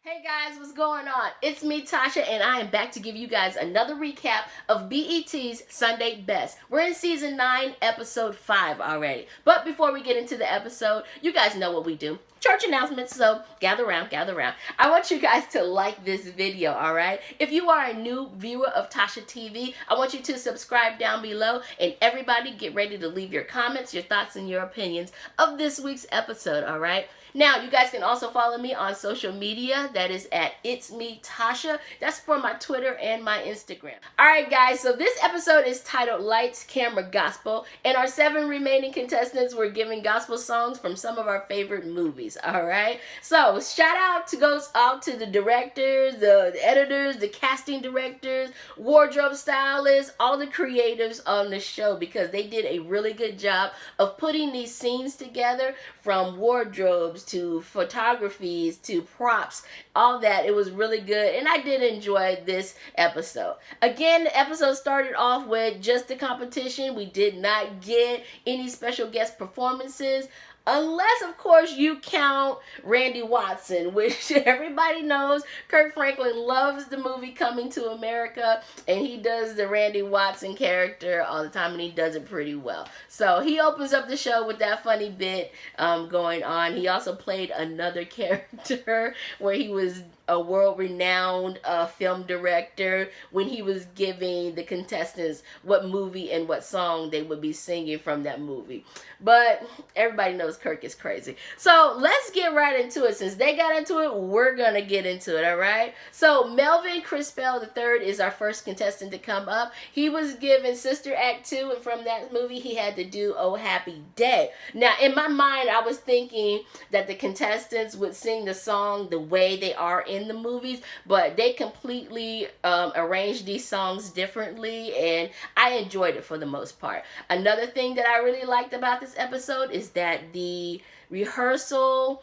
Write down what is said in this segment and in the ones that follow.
Hey guys, what's going on? It's me, Tasha, and I am back to give you guys another recap of BET's Sunday Best. We're in season 9, episode 5 already. But before we get into the episode, you guys know what we do. Church announcements, so gather around, gather around. I want you guys to like this video, alright? If you are a new viewer of Tasha TV, I want you to subscribe down below, and everybody get ready to leave your comments, your thoughts, and your opinions of this week's episode, alright? Now, you guys can also follow me on social media. That is at It's Me Tasha. That's for my Twitter and my Instagram. Alright guys, so this episode is titled Lights, Camera, Gospel. And our 7 remaining contestants were giving gospel songs from some of our favorite movies. Alright? So, shout out goes out to the directors, the editors, the casting directors, wardrobe stylists, all the creatives on the show, because they did a really good job of putting these scenes together, from wardrobes to photographies to props, all that. It was really good, and I did enjoy this episode. Again, the episode started off with just the competition. We did not get any special guest performances, unless, of course, you count Randy Watson, which everybody knows Kirk Franklin loves the movie Coming to America, and he does the Randy Watson character all the time, and he does it pretty well. So he opens up the show with that funny bit going on. He also played another character where he was a world-renowned film director when he was giving the contestants what movie and what song they would be singing from that movie. But everybody knows Kirk is crazy. So let's get right into it. Since they got into it, we're gonna get into it, alright? So Melvin Crispell III is our first contestant to come up. He was given Sister Act 2, and from that movie he had to do Oh Happy Day. Now in my mind I was thinking that the contestants would sing the song the way they are in the movies, but they completely arranged these songs differently, and I enjoyed it for the most part. Another thing that I really liked about this episode is that the rehearsal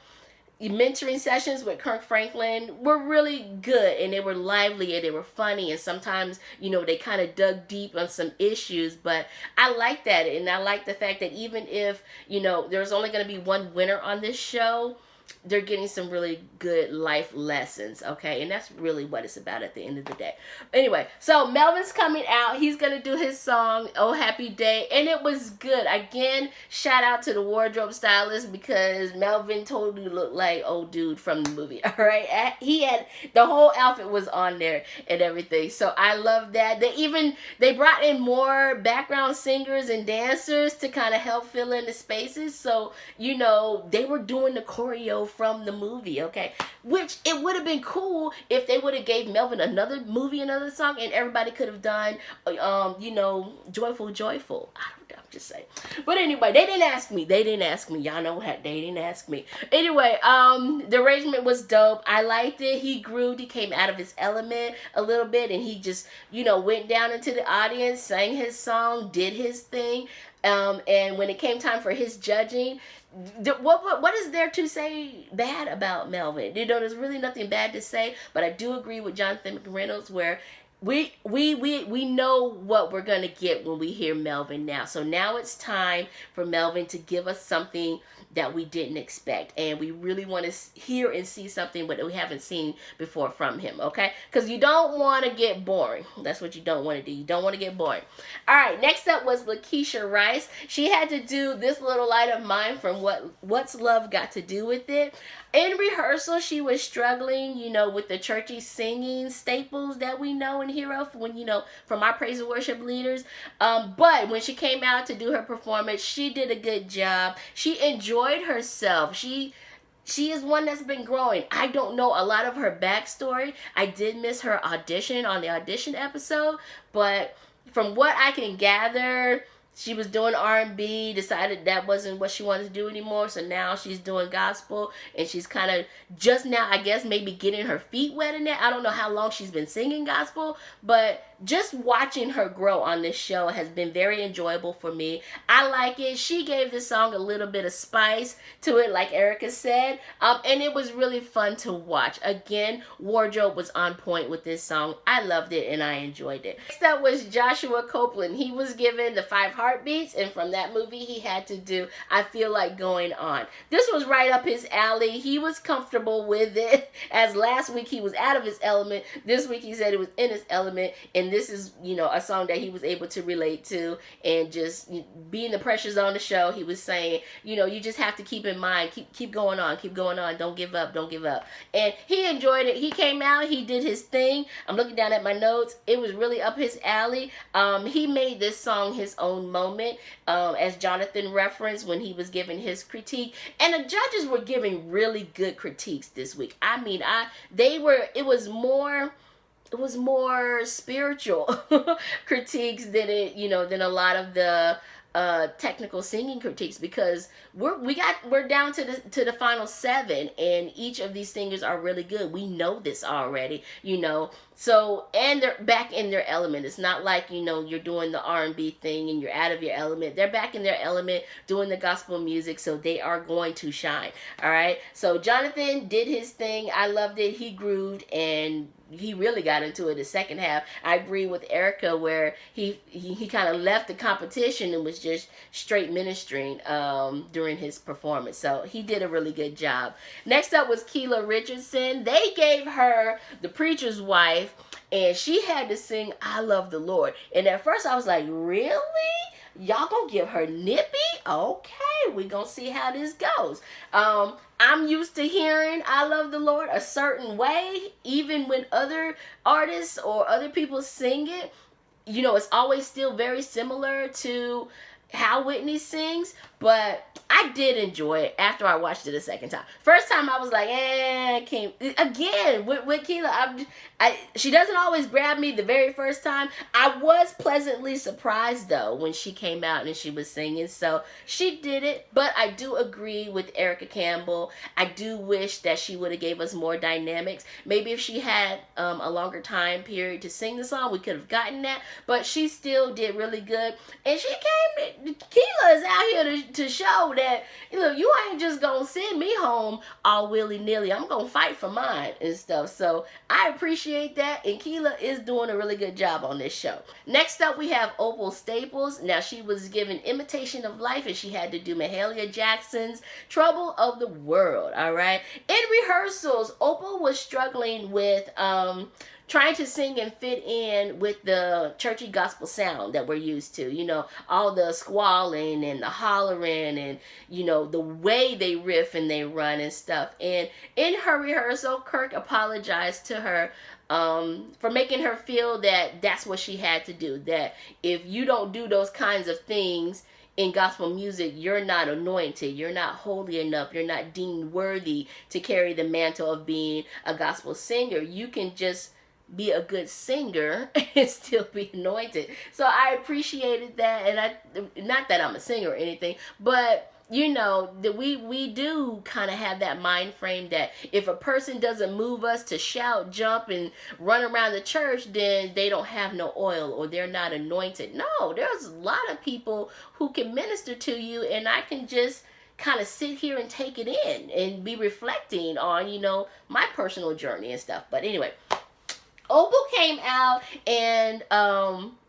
mentoring sessions with Kirk Franklin were really good, and they were lively, and they were funny, and sometimes, you know, they kind of dug deep on some issues, but I like that, and I like the fact that even if, you know, there's only going to be one winner on this show, they're getting some really good life lessons, okay? And that's really what it's about at the end of the day. Anyway, so Melvin's coming out. He's going to do his song, Oh Happy Day, and it was good. Again, shout out to the wardrobe stylist, because Melvin totally looked like old dude from the movie, all right? He had, the whole outfit was on there and everything, so I love that. They brought in more background singers and dancers to kind of help fill in the spaces, so, you know, they were doing the choreo from the movie, okay? Which, it would have been cool if they would have gave Melvin another movie, another song, and everybody could have done, you know, Joyful, Joyful. I don't know, I'm just saying. But anyway, they didn't ask me. They didn't ask me. Y'all know how they didn't ask me. Anyway, the arrangement was dope. I liked it. He grew. He came out of his element a little bit, and he just, you know, went down into the audience, sang his song, did his thing. And when it came time for his judging, what is there to say bad about Melvin? You know, there's really nothing bad to say, but I do agree with Jonathan McReynolds where we know what we're going to get when we hear Melvin now. So now it's time for Melvin to give us something that we didn't expect, and we really want to hear and see something that we haven't seen before from him, okay? Because you don't want to get boring. That's what you don't want to do. You don't want to get boring. All right, next up was Lakeisha Rice. She had to do This Little Light of Mine from What's Love Got to Do with It. In rehearsal, she was struggling, you know, with the churchy singing staples that we know and hear of when, you know, from our praise and worship leaders. But when she came out to do her performance, she did a good job. She enjoyed herself. She is one that's been growing. I don't know a lot of her backstory. I did miss her audition on the audition episode, but from what I can gather, she was doing R&B, decided that wasn't what she wanted to do anymore, so now she's doing gospel, and she's kind of just now, I guess, maybe getting her feet wet in it. I don't know how long she's been singing gospel, but just watching her grow on this show has been very enjoyable for me. I like it. She gave this song a little bit of spice to it, like Erica said, and it was really fun to watch. Again, wardrobe was on point with this song. I loved it and I enjoyed it. Next up was Joshua Copeland. He was given the 5 Heartbeats, and from that movie he had to do I Feel Like Going On. This was right up his alley. He was comfortable with it, as last week he was out of his element. This week he said it was in his element, and this is, you know, a song that he was able to relate to, and just being the pressures on the show, he was saying, you know, you just have to keep in mind, keep going on, don't give up, and he enjoyed it. He came out, he did his thing. I'm looking down at my notes. It was really up his alley. He made this song his own moment, as Jonathan referenced when he was giving his critique, and the judges were giving really good critiques this week. I mean, it was more spiritual critiques than than a lot of the technical singing critiques, because we're down to the final 7, and each of these singers are really good. We know this already, so, and they're back in their element. It's not like, you're doing the R&B thing and you're out of your element. They're back in their element doing the gospel music, so they are going to shine. All right, so Jonathan did his thing. I loved it. He grooved, and he really got into it the second half. I agree with Erica where he kind of left the competition and was just straight ministering during his performance. So he did a really good job. Next up was Kela Richardson. They gave her The Preacher's Wife, and she had to sing I Love the Lord. And at first I was like, really? Y'all gonna give her nippy? Okay, we gonna see how this goes. I'm used to hearing I Love the Lord a certain way, even when other artists or other people sing it. It's always still very similar to how Whitney sings, but I did enjoy it after I watched it a second time. First time I was like, I can't. Again, with Kela, she doesn't always grab me the very first time. I was pleasantly surprised, though, when she came out and she was singing, so she did it. But I do agree with Erica Campbell. I do wish that she would have gave us more dynamics. Maybe if she had a longer time period to sing the song, we could have gotten that, but she still did really good. And Kela is out here to show that, you ain't just gonna send me home all willy-nilly. I'm gonna fight for mine and stuff. So I appreciate that, and Kela is doing a really good job on this show. Next up, we have Opal Staples. Now, she was given Imitation of Life, and she had to do Mahalia Jackson's Trouble of the World. All right. In rehearsals, Opal was struggling with trying to sing and fit in with the churchy gospel sound that we're used to. All the squalling and the hollering and, the way they riff and they run and stuff. And in her rehearsal, Kirk apologized to her for making her feel that that's what she had to do. That if you don't do those kinds of things in gospel music, you're not anointed, you're not holy enough, you're not deemed worthy to carry the mantle of being a gospel singer. You can just be a good singer and still be anointed. So I appreciated that, and not that I'm a singer or anything, but that we do kind of have that mind frame that if a person doesn't move us to shout, jump, and run around the church, then they don't have no oil or they're not anointed. No, there's a lot of people who can minister to you, and I can just kind of sit here and take it in and be reflecting on, my personal journey and stuff. But anyway, Opal came out, and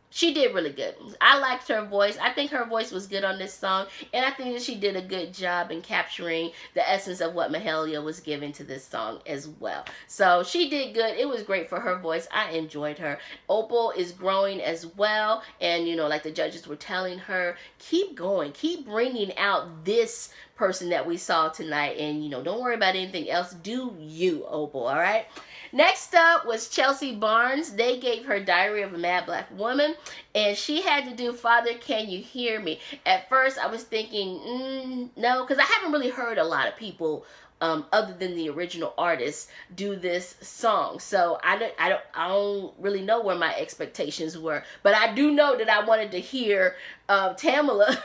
she did really good. I liked her voice. I think her voice was good on this song, and I think that she did a good job in capturing the essence of what Mahalia was giving to this song as well. So she did good. It was great for her voice. I enjoyed her. Opal is growing as well, and like the judges were telling her, keep going, keep bringing out this person that we saw tonight, and don't worry about anything else. Do you, Opal, all right? Next up was Chelsea Barnes. They gave her Diary of a Mad Black Woman, and she had to do Father Can You Hear Me. At first I was thinking no, because I haven't really heard a lot of people other than the original artist do this song, so I don't really know where my expectations were, but I do know that I wanted to hear Tamala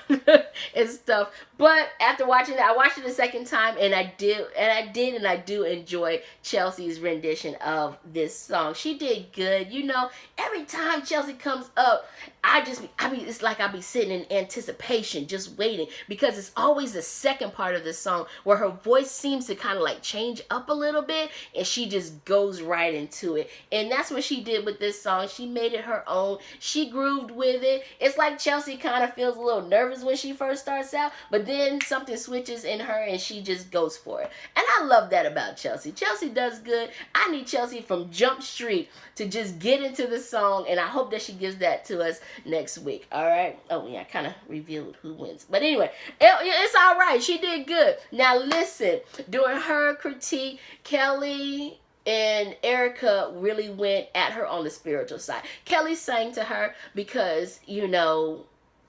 and stuff. But after watching it, I watched it a second time, and I do enjoy Chelsea's rendition of this song. She did good. You know, every time Chelsea comes up, it's like I be sitting in anticipation, just waiting, because it's always the second part of the song where her voice seems to kind of like change up a little bit, and she just goes right into it. And that's what she did with this song. She made it her own. She grooved with it. It's like Chelsea kind of feels a little nervous when she first starts out, but then something switches in her and she just goes for it. And I love that about Chelsea. Chelsea does good. I need Chelsea from Jump Street to just get into the song, and I hope that she gives that to us next week. All right. Oh yeah, I kind of revealed who wins, but anyway, it's all right. She did good. Now listen, during her critique, Kelly and Erica really went at her on the spiritual side. Kelly sang to her because, you know,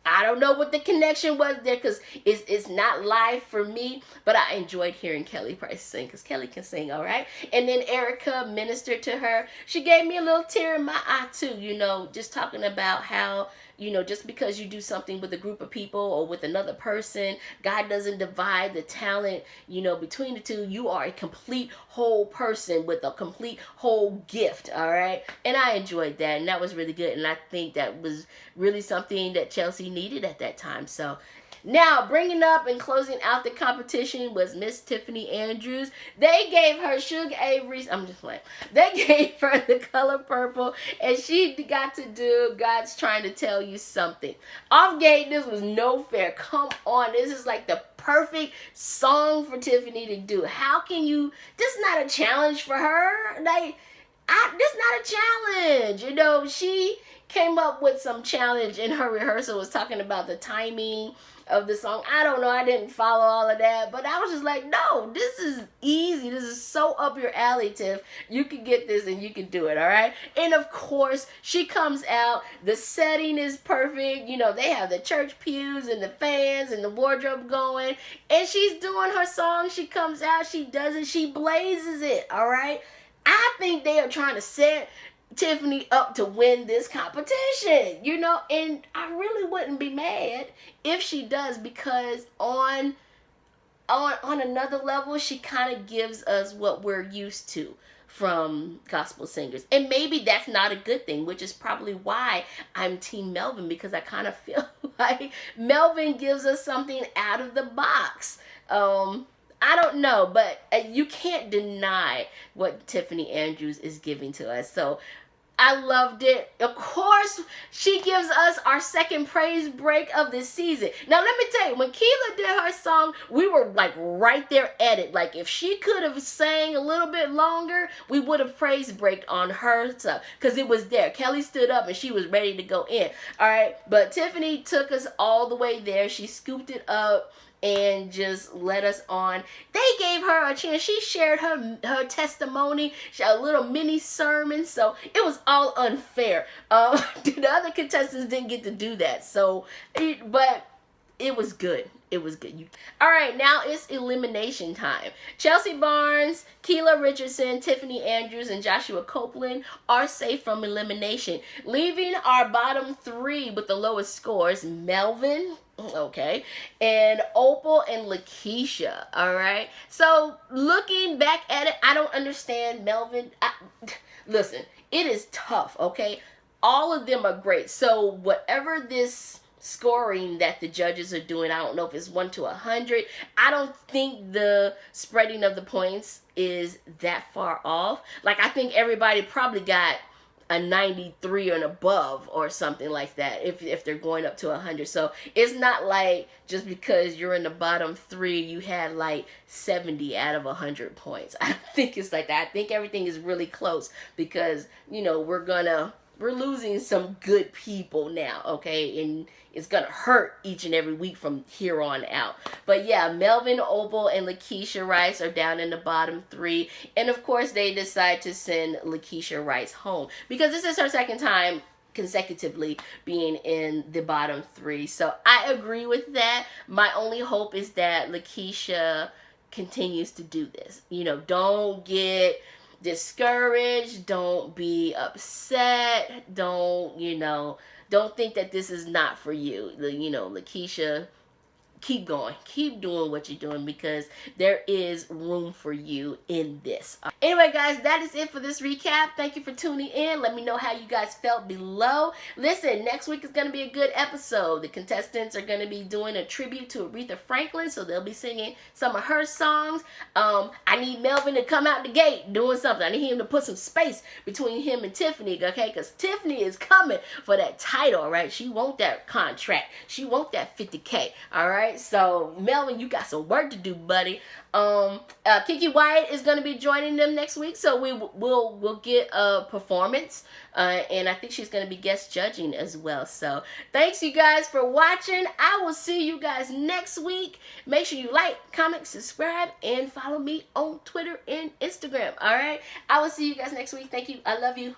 I don't know what the connection was there, because it's not live for me, but I enjoyed hearing Kelly Price sing, because Kelly can sing, all right? And then Erica ministered to her. She gave me a little tear in my eye too, you know, just talking about how, you know, just because you do something with a group of people or with another person, God doesn't divide the talent, you know, between the two. You are a complete whole person with a complete whole gift, all right? And I enjoyed that, and that was really good, and I think that was really something that Chelsea needed at that time. So now, bringing up and closing out the competition was Miss Tiffany Andrews. They gave her Sugar Avery's, I'm just playing. They gave her The Color Purple, and she got to do God's Trying to Tell You Something. Off gate, this was no fair. Come on, this is like the perfect song for Tiffany to do. How can you, this is not a challenge for her. Like, this is not a challenge. You know, she came up with some challenge in her rehearsal, was talking about the timing of the song. I don't know, I didn't follow all of that, but I was just like, no, this is easy. This is so up your alley, Tiff. You can get this and you can do it, all right? And of course, she comes out. The setting is perfect. You know, they have the church pews and the fans and the wardrobe going, and she's doing her song. She comes out, she does it, she blazes it, all right? I think they are trying to set Tiffany up to win this competition, you know, and I really wouldn't be mad if she does, because on another level, she kind of gives us what we're used to from gospel singers. And maybe that's not a good thing, which is probably why I'm Team Melvin, because I kind of feel like Melvin gives us something out of the box. I don't know, but you can't deny what Tiffany Andrews is giving to us. So I loved it. Of course, she gives us our second praise break of this season. Now, let me tell you, when Kela did her song, we were like right there at it. Like, if she could have sang a little bit longer, we would have praise breaked on her stuff, because it was there. Kelly stood up and she was ready to go in. All right, but Tiffany took us all the way there. She scooped it up and just led us on. They gave her a chance. She shared her testimony, a little mini sermon, so it was all unfair. The other contestants didn't get to do that, but it was good. It was good. All right, now it's elimination time. Chelsea Barnes, Kela Richardson, Tiffany Andrews, and Joshua Copeland are safe from elimination, leaving our bottom three with the lowest scores: Melvin, okay, and Opal and Lakeisha. All right, so looking back at it, I don't understand Melvin. Listen, it is tough, okay? All of them are great. So whatever this scoring that the judges are doing, I don't know if it's 1 to 100. I don't think the spreading of the points is that far off. Like, I think everybody probably got a 93 and above or something like that if they're going up to 100. So it's not like just because you're in the bottom three you had like 70 out of 100 points. I don't think it's like that. I think everything is really close, because, you know, we're losing some good people now, okay? And it's gonna hurt each and every week from here on out. But yeah, Melvin, Opal, and Lakeisha Rice are down in the bottom three. And of course, they decide to send Lakeisha Rice home, because this is her second time consecutively being in the bottom three. So I agree with that. My only hope is that Lakeisha continues to do this. You know, don't get discouraged. Don't be upset. Don't think that this is not for you. Lakeisha, keep going, keep doing what you're doing, because there is room for you in this. Anyway, guys, that is it for this recap. Thank you for tuning in. Let me know how you guys felt below. Listen, next week is going to be a good episode. The contestants are going to be doing a tribute to Aretha Franklin, so they'll be singing some of her songs. I need Melvin to come out the gate doing something. I need him to put some space between him and Tiffany, okay? Because Tiffany is coming for that title, all right? She want that contract. She want that 50K, all right? So Melvin, you got some work to do, buddy. Kiki Wyatt is going to be joining them next week, so we'll get a performance, and I think she's going to be guest judging as well. So thanks you guys for watching. I will see you guys next week. Make sure you like, comment, subscribe, and follow me on Twitter and Instagram. All right, I will see you guys next week. Thank you. I love you.